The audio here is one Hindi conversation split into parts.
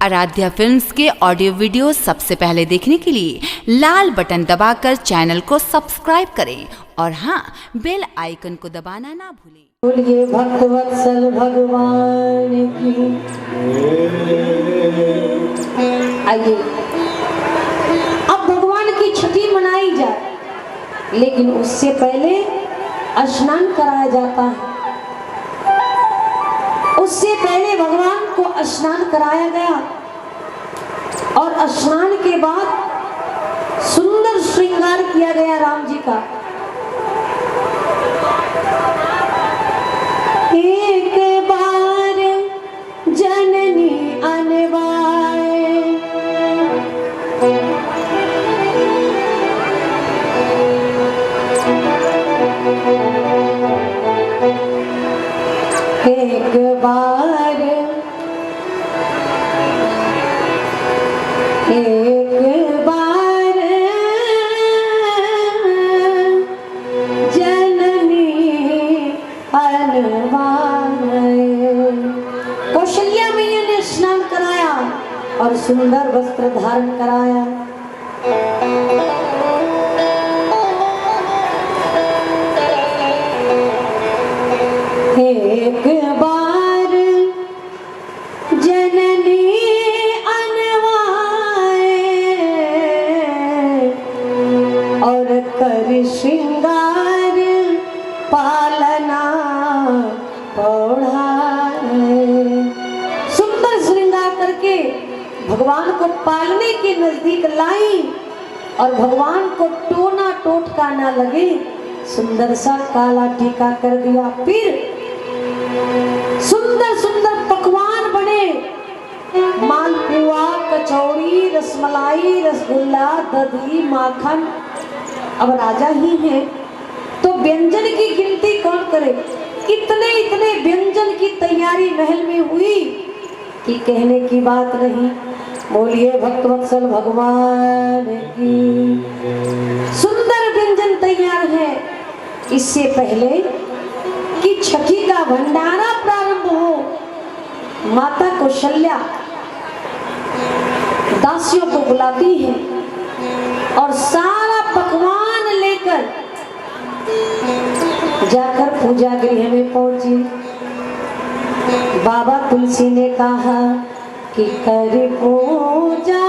आराध्या फिल्म्स के ऑडियो वीडियो सबसे पहले देखने के लिए लाल बटन दबाकर चैनल को सब्सक्राइब करें और हाँ, बेल आइकन को दबाना ना भूलें। बोलिए भक्तवत्सल भगवान की। आइए अब भगवान की छठी मनाई जाए, लेकिन उससे पहले स्नान कराया जाता है। उससे पहले भगवान को स्नान कराया गया और स्नान के बाद सुंदर श्रृंगार किया गया राम जी का। एक बार जननी अनवाए, एक बार जननी अनवाए। कौशल्या मैया ने स्नान कराया और सुंदर वस्त्र धारण कराया। एक बार जननी अनवाए और कर श्रृंगार पालना पौढ़ाए। सुंदर श्रृंगार करके भगवान को पालने के नजदीक लाई और भगवान को टोना टोटका ना लगे, सुंदर सा काला टीका कर दिया। फिर सुंदर सुंदर पकवान बने, मालपुआ, कचौड़ी, रसमलाई, रसगुल्ला, दही, माखन। अब राजा ही है तो व्यंजन की गिनती कौन करे। इतने इतने व्यंजन की तैयारी महल में हुई कि कहने की बात नहीं। बोलिए भक्तवत्सल भगवान की। सुंदर व्यंजन तैयार है। इससे पहले कि छठी का भंडारा प्रारंभ हो, माता कौशल्या दासियों को बुलाती है और सारा पकवान लेकर जाकर पूजा गृह में पहुंची। बाबा तुलसी ने कहा कि कर पूजा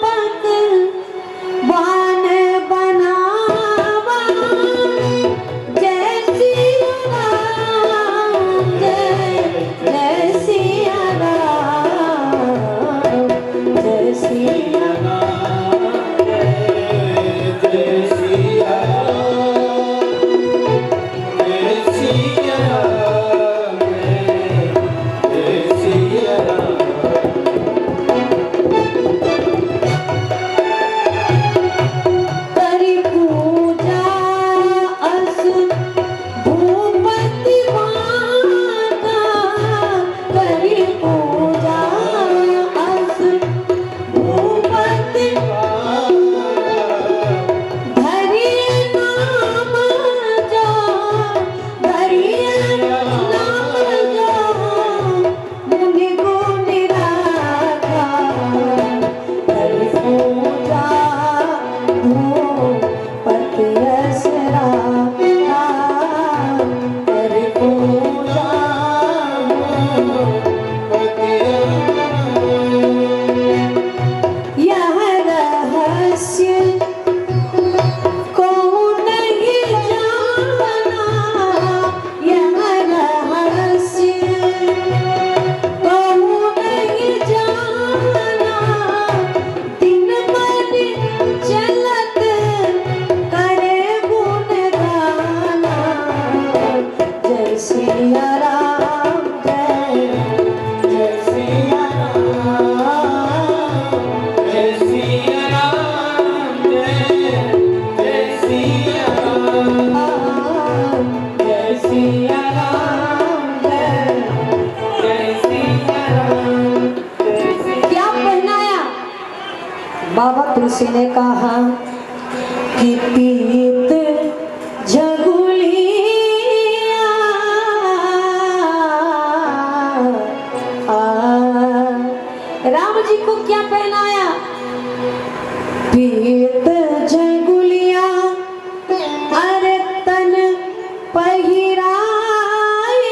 पकवान बनावा, जय सिया राम, जय सिया राम, जय सिया राम, जय सिया राम, जय सिया राम, जय सिया राम। बाबा तुलसी ने कहा कि पीत झगुलिया राम जी को क्या पहनाया? पीत जगुलिया अरे तन पहिराए,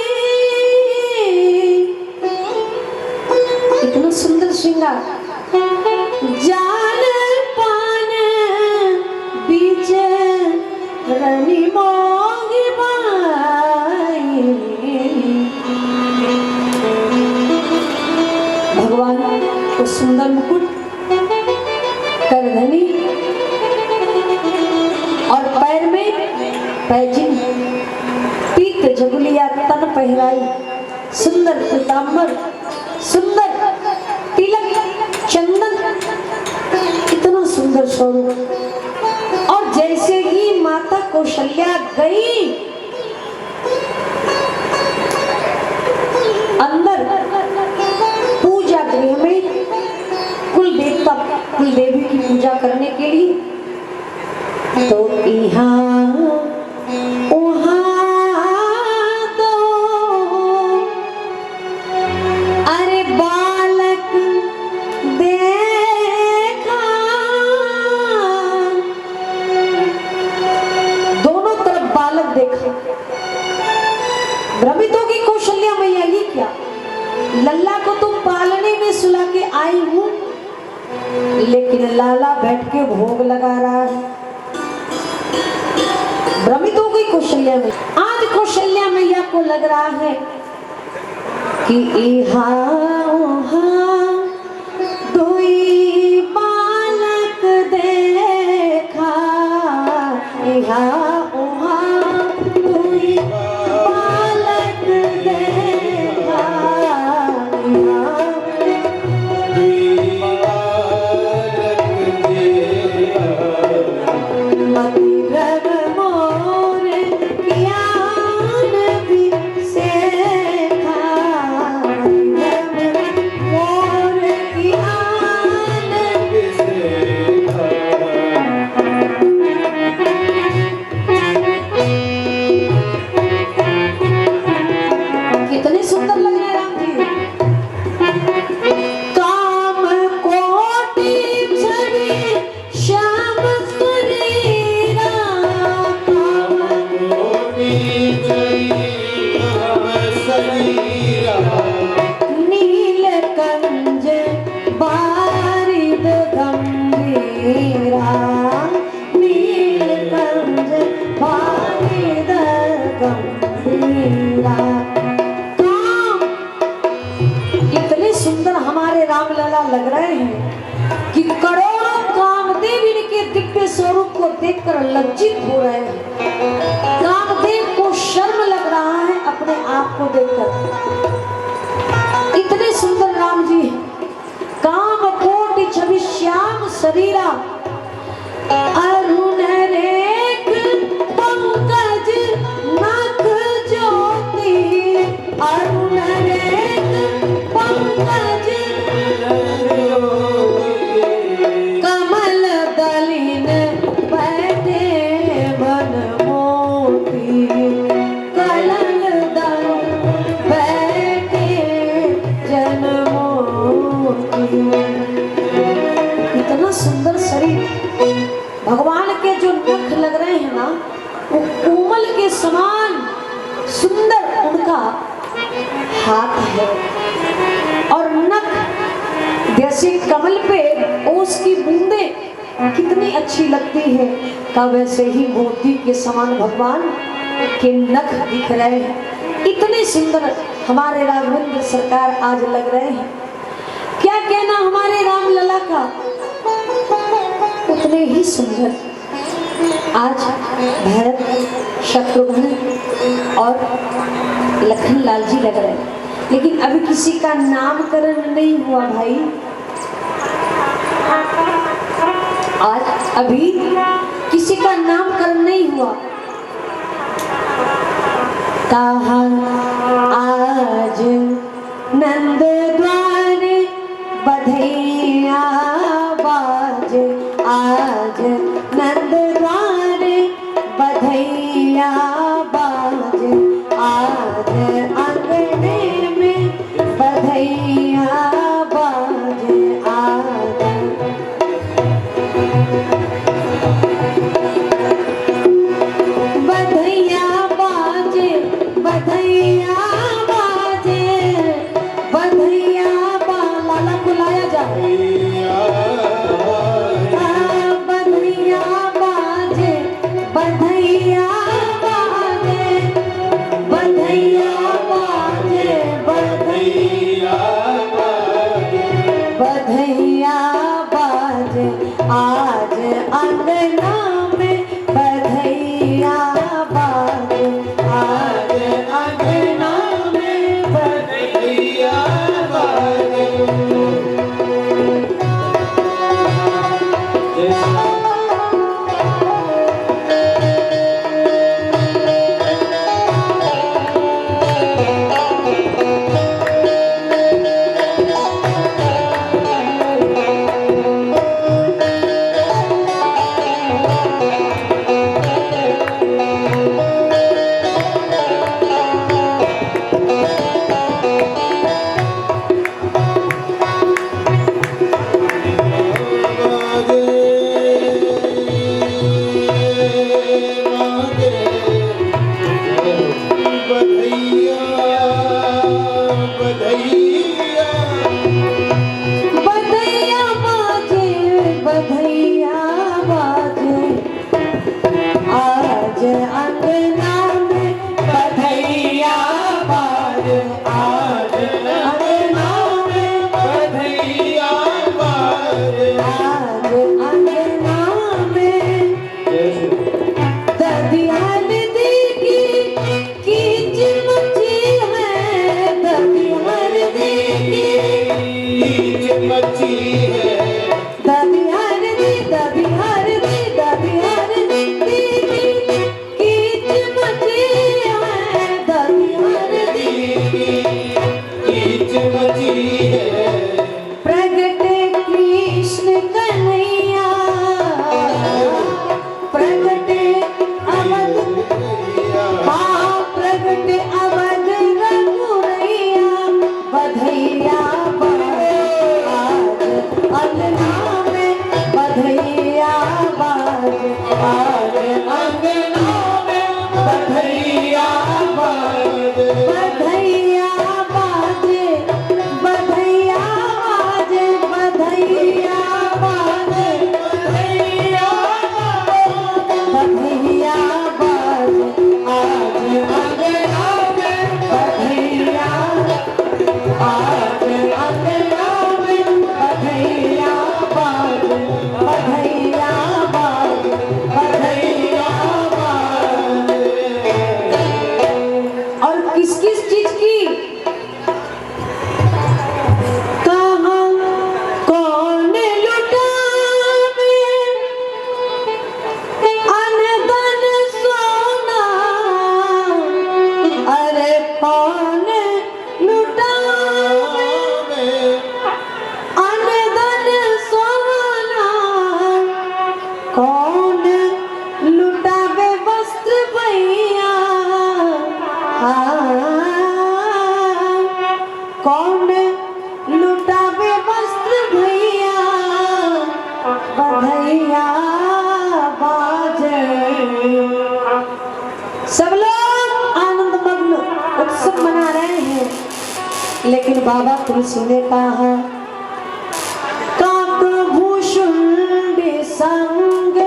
इतना सुंदर श्रृंगार। जाल पान बीच रनी मोगी बाई, भगवान को सुंदर मुकुट, करधनी और पैर में पैजिन, पीत जगुलिया तन पहराई, सुंदर पीतांबर, सुंदर तिलक चंदन, इतना सुंदर स्वरूप। और जैसे ही माता कौशल्या गई अंदर पूजा गृह में कुल देवता कुल देवी की पूजा करने के लिए, तो यहाँ तो अरे बालक देखा, दोनों तरफ बालक देखा। भ्रमित होगी कौशल्या मैया, ये क्या? लल्ला को तो पालने में सुला के आई हूं, लेकिन लाला बैठ के भोग लगा रहा है। भ्रमित हो गई कौशल्या में। आज कौशल्या मैया को लग रहा है कि दुई बालक देखा, दुई बालक देखा, इतने सुंदर हमारे रामलला लग रहे हैं कि करोड़ों कामदेव इनके दिव्य स्वरूप को देखकर लज्जित हो रहे हैं। कामदेव को शर्म लग रहा है अपने आप को देखकर। इतने सुंदर राम जी, काम कोटि छवि श्याम शरीरा, अरुण रेख पंकज नख ज्योति, अरुण रेख पंकज कमल दलिन बैठे बन मोती, कलल दल बैठे जन मोती। इतना सुंदर शरीर, भगवान के जो नख लग रहे हैं ना, वो कोमल के समान सुंदर उनका हाथ है, और नख जैसे कमल पे ओस की बूंदे कितनी अच्छी लगती है, का वैसे ही मोती के समान भगवान के नख दिख रहे हैं। इतने सुंदर हमारे राघवेंद्र सरकार आज लग रहे हैं। क्या कहना हमारे रामलला का, उतने ही सुंदर आज भरत, शत्रुघ्न और लखन लाल जी लग रहे हैं। लेकिन अभी किसी का नामकरण नहीं हुआ भाई, आज अभी किसी का नामकरण नहीं हुआ। कहा आज नंद द्वार बधैया बाज, आज नंद द्वार बधैया बाज, आज अंगने में बधैया बाज, बधैया बाजे बधैया बाजे बधैया बाजे बधैया बधैया बाजे आज अंगना में बधैया बाजे आज अंगना में बधैया बाजे बधैया बाजे बधैया बाजे आज अंगना में बधैया बाजे आज अंगना में बधैया बाजे आज अंगना में ददियाल दी की चिमची है ददियाल दी मची है ददियाल दी ददियाल दी ददियाल दी की चिमची है ददियाल दी कीच मची है प्रगटे कृष्ण कन्हैया प्रगटे अवध हाँ प्रगटे अवध रघुरैया बधैया बाजे आज अंगना में बधैया बाजे आज अंगना में बधैया बाजे बधैया बाजे बधैया बाजे बधैया बाजे बधैया बधैया बाजे आज अंगना में बधैया आज अंगना में बधैया बाजे बधैया बाजे बधैया बाजे और किस किस चीज की कहाँ कौन लुटावे अनधन सोना अरे कौन लुटावे अनधन सोना कौन लुटावे वस्त्र भैया कौन लुटावे वस्त्र भैया बधैया बाजे सब लोग आनंद मग्न उत्सव मना रहे हैं लेकिन बाबा तुलसी ने कहा काकभूषुंड संग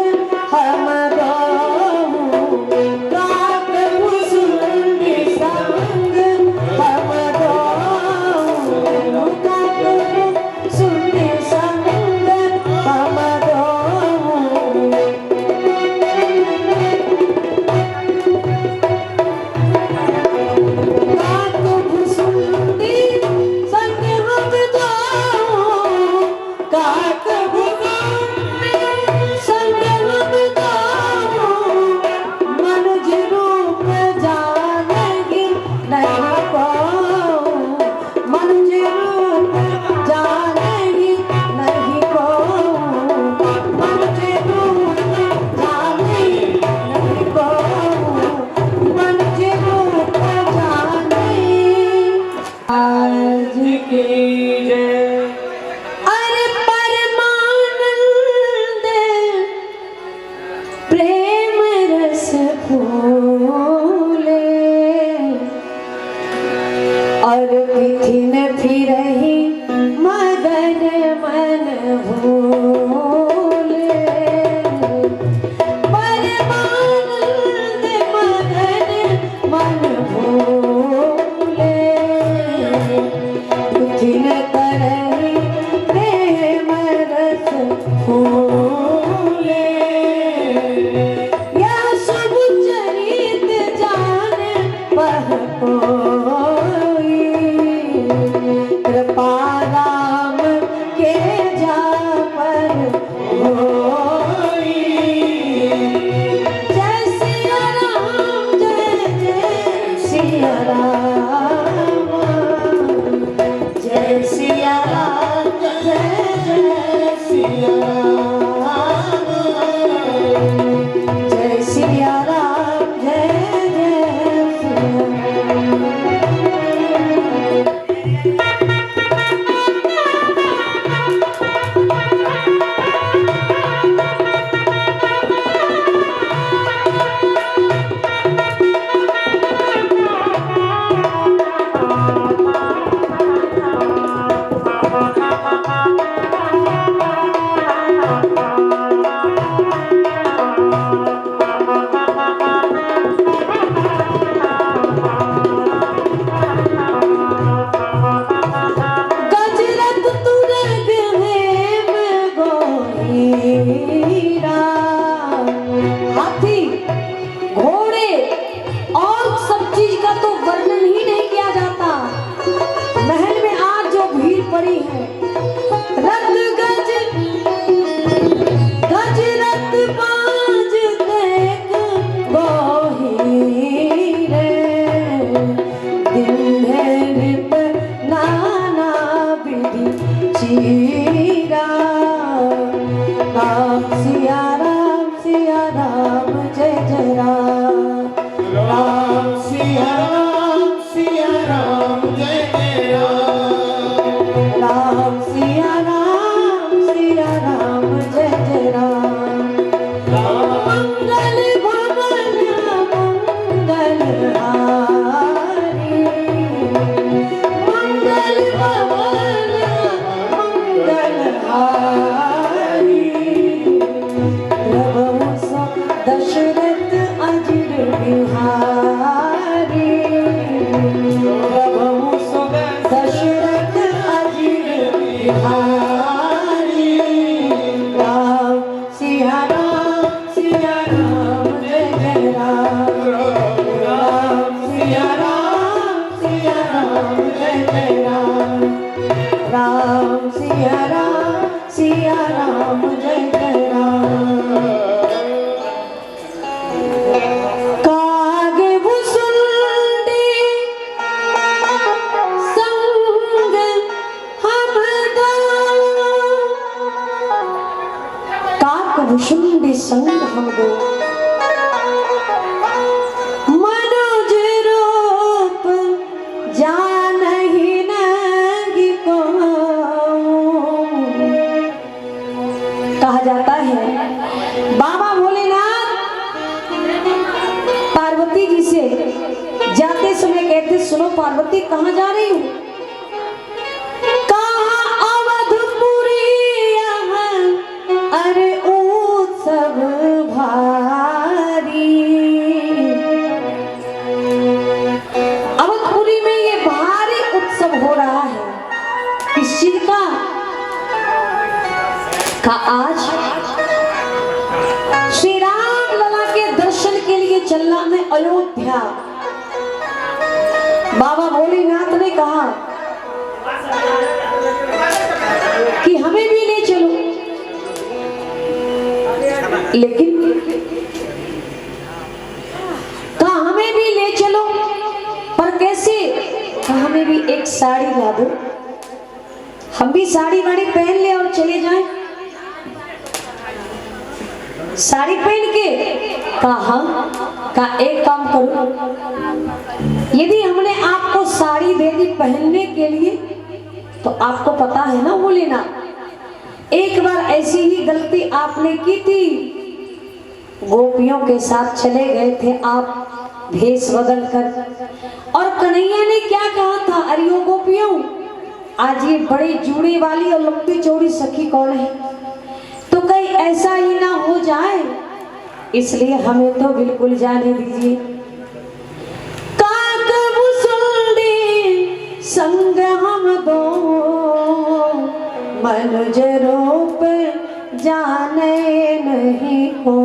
हम रहूं काकभूषुंड संग हम रहूं काकभूषुंड संग हम रहूं काकभूषुंड संग हम रहूं चीरा। राम सिया राम जय जय राम। राम सिया राम जय जय राम। राम सिया राम जय जय राम। मंगल भवन मंगल हारी। मंगल भवन मंगल हारी। प्रभु दशरथ अजिर बिहारी। प्रभु दशरथ अजिर बिहारी। राम सिया राम जय जय राम। राम सिया राम जय जय राम। राम सिया राम जय जय राम। कागे भुसुंडी संग हमदा। काग भुसुंडी संग हमदो। मनोज रूप जानहि नहीं को। कहा जाता है बाबा भोलेनाथ पार्वती जी से जाते समय कहते, सुनो पार्वती कहाँ जा रही हूँ? कहाँ अवधपुरी यहाँ अरे उत्सव भारी। अवधपुरी में ये भारी उत्सव हो रहा है। किस चीज का? आज श्री राम लला के दर्शन के लिए चलना है अयोध्या। बाबा भोलेनाथ ने कहा कि हमें भी ले चलो, लेकिन कहा हमें भी ले चलो पर कैसे? कहा हमें भी एक साड़ी ला दो, हम भी साड़ी वाड़ी पहन ले और चले जाएं। साड़ी पहन के? कहा एक काम करो, यदि हमने आपको साड़ी दे दी पहनने के लिए तो आपको पता है ना भोलेनाथ, एक बार ऐसी ही गलती आपने की थी। गोपियों के साथ चले गए थे आप भेष बदल कर, और कन्हैया ने क्या कहा था? अरे ओ गोपियों, आज ये बड़ी जूड़ी वाली और लंबी चौड़ी सखी कौन है? तो कहीं ऐसा ही ना हो जाए, इसलिए हमें तो बिल्कुल जाने दीजिए। काग भुसुंडी संग हम दो, मनुज रूप जाने नहीं को।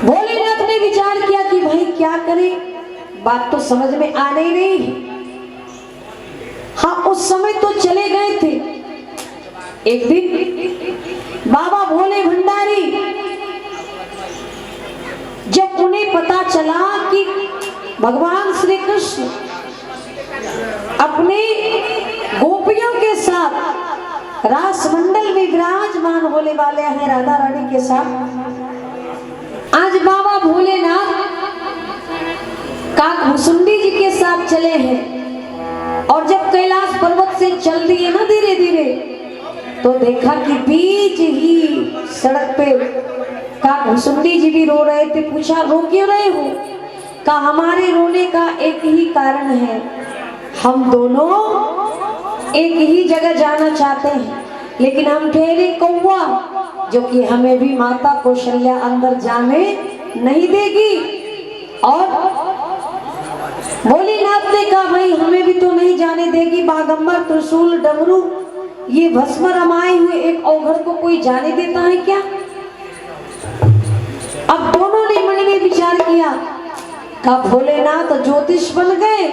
भोलेनाथ ने विचार किया कि भाई क्या करें, बात तो समझ में आने ही नहीं। हाँ, उस समय तो चले गए थे। एक दिन बाबा भोले भंडारी जब उन्हें पता चला कि भगवान श्री कृष्ण अपने गोपियों के साथ रास मंडल में विराजमान होने वाले हैं राधा रानी के साथ, आज बाबा भोलेनाथ काग भुसुंडी जी के साथ चले हैं। और जब कैलाश पर्वत से चल दिए ना धीरे धीरे, तो देखा कि बीच ही सड़क पे काग भुसुंडी जी भी रो रहे थे। पूछा रो क्यों रहे हो? कहा हमारे रोने का एक ही कारण है, हम दोनों एक ही जगह जाना चाहते हैं, लेकिन हम ठहरे कौवा, जो कि हमें भी माता कौशल्या अंदर जाने नहीं देगी। और भोलेनाथ ने कहा भाई हमें भी तो नहीं जाने देगी, बागंबर त्रिशूल डमरू ये भस्म रमाए हुए एक औघड़ को कोई जाने देता है क्या? अब दोनों ने मन में विचार किया, कहा भोलेनाथ ज्योतिष बन गए,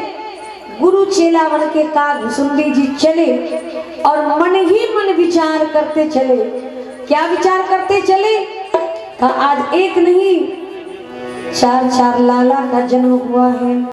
गुरु चेला बन के काग भुसुंडी जी चले और मन ही मन विचार करते चले। क्या विचार करते चले? कहा आज एक नहीं 4 लाला का जन्म हुआ है।